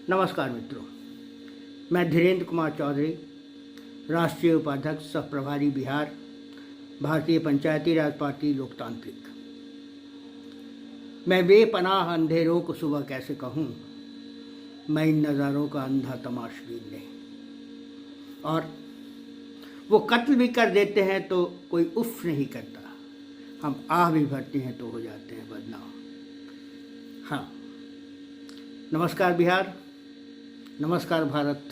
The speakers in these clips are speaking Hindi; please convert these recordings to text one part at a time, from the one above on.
नमस्कार मित्रों, मैं धीरेन्द्र कुमार चौधरी, राष्ट्रीय उपाध्यक्ष सह प्रभारी बिहार, भारतीय पंचायती राज पार्टी लोकतांत्रिक। मैं बेपनाह अंधेरों को सुबह कैसे कहूँ, मैं इन नज़ारों का अंधा तमाशबीन नहीं। और वो कत्ल भी कर देते हैं तो कोई उफ नहीं करता, हम आह भी भरते हैं तो हो जाते हैं बदनाम। हाँ, नमस्कार बिहार, नमस्कार भारत।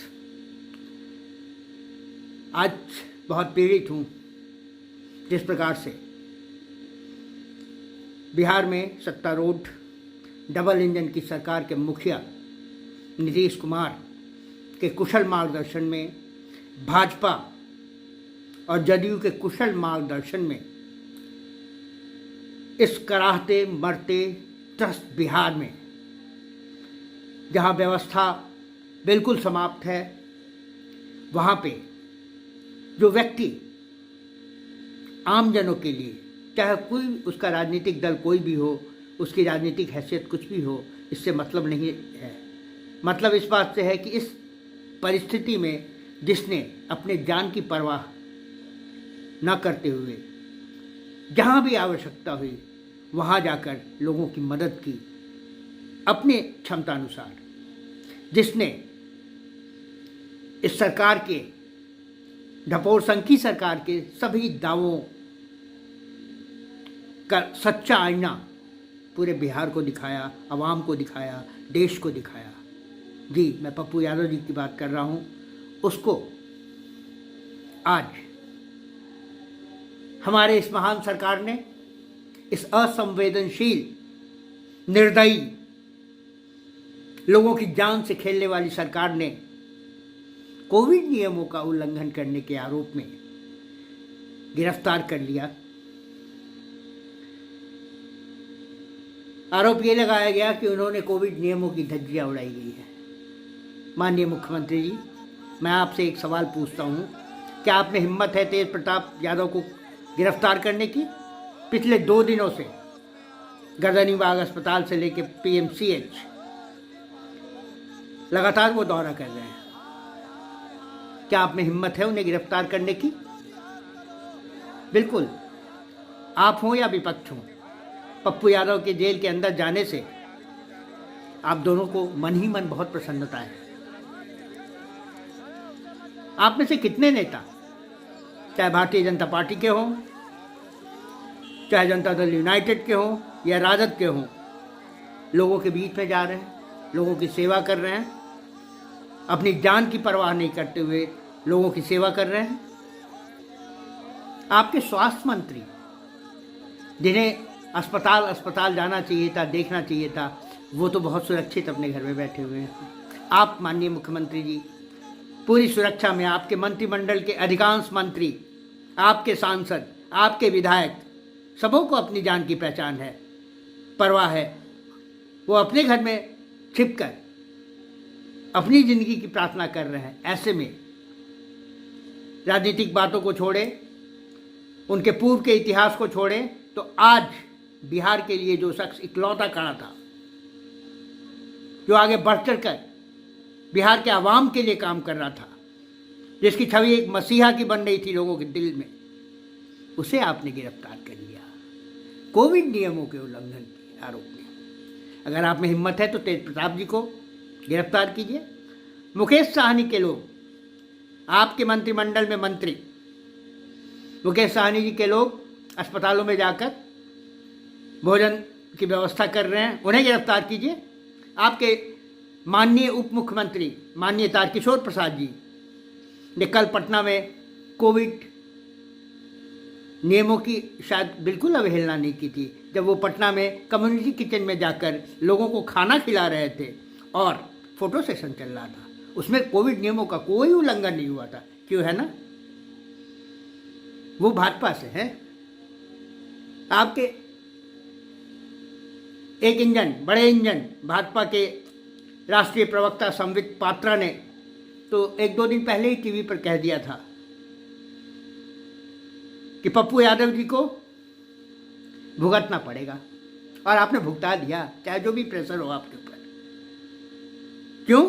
आज बहुत पीड़ित हूँ जिस प्रकार से बिहार में सत्तारूढ़ डबल इंजन की सरकार के मुखिया नीतीश कुमार के कुशल मार्गदर्शन में, भाजपा और जदयू के कुशल मार्गदर्शन में इस कराहते मरते त्रस्त बिहार में, जहाँ व्यवस्था बिल्कुल समाप्त है, वहाँ पे जो व्यक्ति आमजनों के लिए, चाहे कोई उसका राजनीतिक दल कोई भी हो, उसकी राजनीतिक हैसियत कुछ भी हो, इससे मतलब नहीं है। मतलब इस बात से है कि इस परिस्थिति में जिसने अपने जान की परवाह न करते हुए जहाँ भी आवश्यकता हुई वहाँ जाकर लोगों की मदद की अपने क्षमता अनुसार, जिसने इस सरकार के ढपोर संघ की सरकार के सभी दावों का सच्चा आईना पूरे बिहार को दिखाया, आवाम को दिखाया, देश को दिखाया। जी, मैं पप्पू यादव जी की बात कर रहा हूँ। उसको आज हमारे इस महान सरकार ने, इस असंवेदनशील, निर्दयी, लोगों की जान से खेलने वाली सरकार ने कोविड नियमों का उल्लंघन करने के आरोप में गिरफ्तार कर लिया। आरोप ये लगाया गया कि उन्होंने कोविड नियमों की धज्जियां उड़ाई गई है। माननीय मुख्यमंत्री जी, मैं आपसे एक सवाल पूछता हूँ, क्या आप में हिम्मत है तेज प्रताप यादव को गिरफ्तार करने की? पिछले 2 दिनों से गर्दनीबाग अस्पताल से लेकर PMCH लगातार वो दौरा कर रहे हैं। क्या आप में हिम्मत है उन्हें गिरफ्तार करने की? बिल्कुल, आप हों या विपक्ष हों, पप्पू यादव के जेल के अंदर जाने से आप दोनों को मन ही मन बहुत प्रसन्नता है। आप में से कितने नेता, चाहे भारतीय जनता पार्टी के हों, चाहे जनता दल यूनाइटेड के हों या राजद के हों, लोगों के बीच में जा रहे हैं, लोगों की सेवा कर रहे हैं, अपनी जान की परवाह नहीं करते हुए लोगों की सेवा कर रहे हैं? आपके स्वास्थ्य मंत्री, जिन्हें अस्पताल जाना चाहिए था, देखना चाहिए था, वो तो बहुत सुरक्षित अपने घर में बैठे हुए हैं। आप माननीय मुख्यमंत्री जी, पूरी सुरक्षा में आपके मंत्रिमंडल के अधिकांश मंत्री, आपके सांसद, आपके विधायक, सबों को अपनी जान की पहचान है, परवाह है। वो अपने घर में छिपकर अपनी जिंदगी की प्रार्थना कर रहे हैं। ऐसे में राजनीतिक बातों को छोड़े, उनके पूर्व के इतिहास को छोड़े, तो आज बिहार के लिए जो शख्स इकलौता खड़ा था, जो आगे बढ़ चढ़ कर बिहार के आवाम के लिए काम कर रहा था, जिसकी छवि एक मसीहा की बन रही थी लोगों के दिल में, उसे आपने गिरफ्तार कर लिया कोविड नियमों के उल्लंघन के आरोप में। अगर आप में हिम्मत है तो तेज प्रताप जी को गिरफ्तार कीजिए। मुकेश साहनी के लोग, आपके मंत्रिमंडल में मंत्री मुकेश साहनी जी के लोग अस्पतालों में जाकर भोजन की व्यवस्था कर रहे हैं, उन्हें गिरफ्तार कीजिए। आपके माननीय उप मुख्यमंत्री माननीय तारकिशोर प्रसाद जी ने कल पटना में कोविड नियमों की शायद बिल्कुल अवहेलना नहीं की थी, जब वो पटना में कम्युनिटी किचन में जाकर लोगों को खाना खिला रहे थे और फोटो सेशन चल रहा था। उसमें कोविड नियमों का कोई उल्लंघन नहीं हुआ था। क्यों है ना? वो भाजपा से है। आपके एक इंजन, बड़े इंजन भाजपा के राष्ट्रीय प्रवक्ता संबित पात्रा ने तो 1-2 दिन पहले ही टीवी पर कह दिया था कि पप्पू यादव जी को भुगतना पड़ेगा, और आपने भुगता दिया, चाहे जो भी प्रेशर हो आपके ऊपर। क्यों?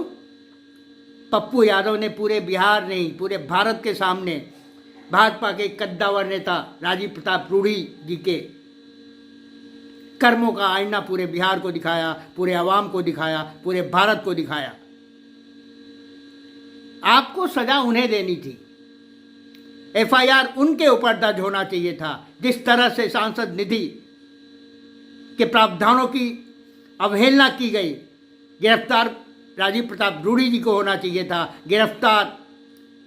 पप्पू यादव ने पूरे बिहार नहीं, पूरे भारत के सामने भाजपा के कद्दावर नेता राजीव प्रताप रूढ़ी जी के कर्मों का आईना पूरे बिहार को दिखाया, पूरे अवाम को दिखाया, पूरे भारत को दिखाया। आपको सजा उन्हें देनी थी, एफआईआर उनके ऊपर दर्ज होना चाहिए था। जिस तरह से सांसद निधि के प्रावधानों की अवहेलना की गई, गिरफ्तार राजीव प्रताप रूढ़ी जी को होना चाहिए था, गिरफ्तार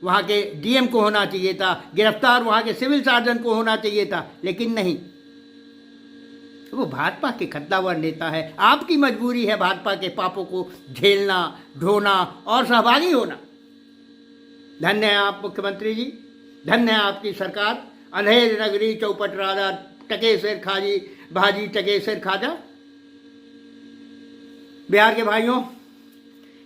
वहाँ के डीएम को होना चाहिए था, गिरफ्तार वहाँ के सिविल सर्जन को होना चाहिए था, लेकिन नहीं। वो भाजपा के कद्दावर नेता है। आपकी मजबूरी है भाजपा के पापों को झेलना, ढोना और सहभागी होना। धन्य है आप मुख्यमंत्री जी, धन्य है आपकी सरकार। अंधेर नगरी चौपट राजा, टके सिर खाजी भाजी टके सिर खाजा। बिहार के भाइयों,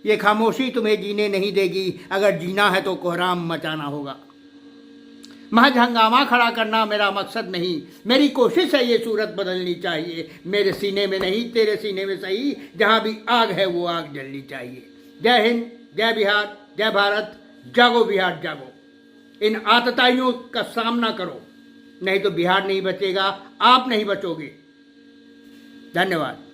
ये खामोशी तुम्हें जीने नहीं देगी। अगर जीना है तो कोहराम मचाना होगा। महज हंगामा खड़ा करना मेरा मकसद नहीं, मेरी कोशिश है ये सूरत बदलनी चाहिए। मेरे सीने में नहीं, तेरे सीने में सही, जहाँ भी आग है वो आग जलनी चाहिए। जय हिंद, जय बिहार, जय भारत। जागो बिहार जागो। इन आतताइयों का सामना करो, नहीं तो बिहार नहीं बचेगा, आप नहीं बचोगे। धन्यवाद।